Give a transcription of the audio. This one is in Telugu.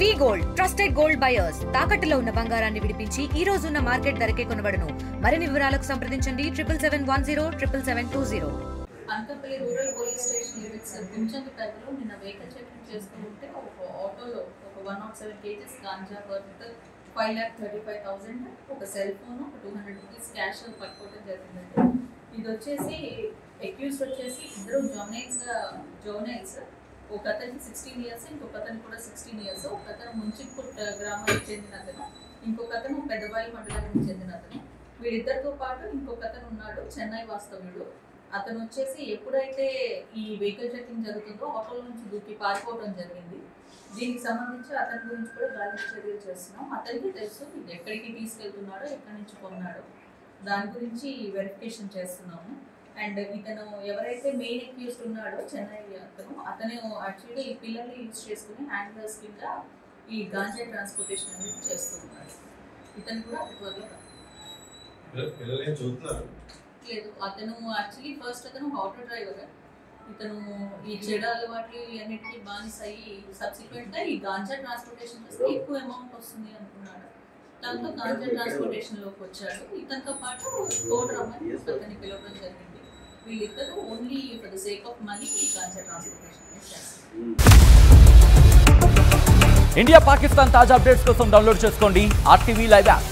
వి గోల్డ్ ట్రస్టెడ్ గోల్డ్ బయర్స్ తాకట్టులో ఉన్న బంగారాన్ని విడిపించి ఈ రోజు ఉన్న మార్కెట్ ధరకే కొనబడును. మరిన్ని వివరాలకు సంప్రదించండి 77107720. Anthapalli rural police station limits గుంచంగిపేటలో నిన్న వెహికల్ చెకింగ్ చేస్తుంటే ఒక ఆటోలో ఒక 107 kgs గాంజా వర్త్ 5,35,000, ఒక సెల్ ఫోన్, ఒక 200 రూపీస్ క్యాష్ పట్టుకోవడం జరిగిందండి. ఇది వచ్చేసి అక్యూజ్డ్ వచ్చేసి ఇద్దరు జోనైల్స్, ఒక అతనికి 16 years, ఇంకొక అతనికి కూడా 16 years. ఒక అతను ముంచిపుట్ గ్రామానికి చెందిన అతను, ఇంకొక అతను పెద్దబాయి మండలానికి చెందిన అతను. వీళ్ళిద్దరితో పాటు ఇంకొక అతను ఉన్నాడు, చెన్నై వాస్తవ్యుడు. అతను వచ్చేసి ఎప్పుడైతే ఈ వెహికల్ చెకింగ్ జరుగుతుందో ఆటోల నుంచి దూకి పారిపోవడం జరిగింది. దీనికి సంబంధించి అతని గురించి కూడా గాలింపు చర్యలు చేస్తున్నాం. అతనికి తెలుసు ఇది ఎక్కడికి తీసుకెళ్తున్నాడో, ఎక్కడి నుంచి కొన్నాడో, దాని గురించి వెరిఫికేషన్ చేస్తున్నాము. అండ్ ఇతను ఎవరైతే మెయిన్ అక్యూజ్డ్ ఉన్నాడో చెన్నై అతను యాక్చువల్లీ ఈ పిల్లల్ని యూజ్ చేసుకుని హ్యాండ్లర్స్ కింద ఈ గాంజా ట్రాన్స్పోర్టేషన్ అనేది చేస్తున్నాడు. ఇతను కూడా త్వరలో లేదు. అతను యాక్చువల్లీ ఫస్ట్ అతను ఆటో డ్రైవర్. ఇతను ఈ చెడు అలవాట్లు అన్నిటికీ బానిస అయ్యి సబ్సిక్వెంట్గా ఈ గాంజా ట్రాన్స్పోర్టేషన్ చేస్తే ఎక్కువ అమౌంట్ వస్తుంది అనుకున్నాడు. దాంతో గాంజా ట్రాన్స్పోర్టేషన్లోకి వచ్చాడు. ఇతనితో పాటు తోడు రమ్మని అతన్ని పిలవడం జరిగింది. వీళ్ళిద్దరూ only for the sake of money ఈ గాంజా ట్రాన్స్పోర్టేషన్ చేస్తారు. ఇండియా పాకిస్తాన్ తాజా అప్డేట్స్ కోసం డౌన్లోడ్ చేసుకోండి RTV లైవ్ యాప్.